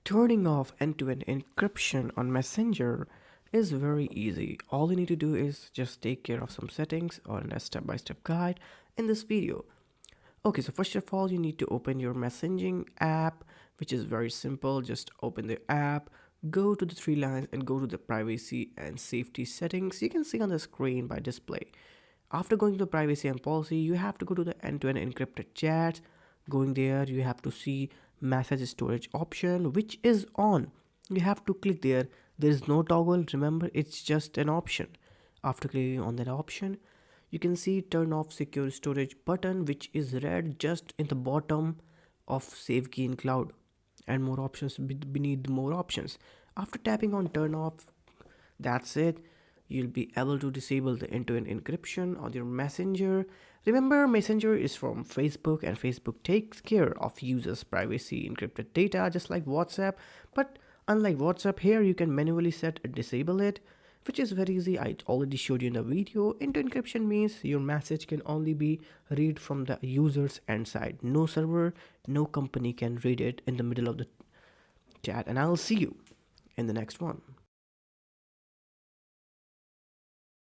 Turning off end-to-end encryption on Messenger is very easy. All you need to do is just take care of some settings or a step-by-step guide in this video. Okay, so first of all, you need to open your messaging app, which is very simple. Just open the app, go to the three lines and go to the privacy and safety settings. You can see on the screen by display. After going to privacy and policy, you have to go to the end-to-end encrypted chat. Going there, you have to see message storage option, which is on. You have to click there. There is no toggle. Remember, it's just an option. After clicking on that option, you can see turn off secure storage button, which is red just in the bottom of save key in cloud, and more options beneath more options. After tapping on turn off, that's it. You'll be able to disable the end-to-end encryption on your Messenger. Remember, Messenger is from Facebook, and Facebook takes care of users' privacy encrypted data just like WhatsApp. But unlike WhatsApp, here you can manually set and disable it, which is very easy. I already showed you in the video. End-to-end encryption means your message can only be read from the user's end side. No server, no company can read it in the middle of the chat. And I'll see you in the next one.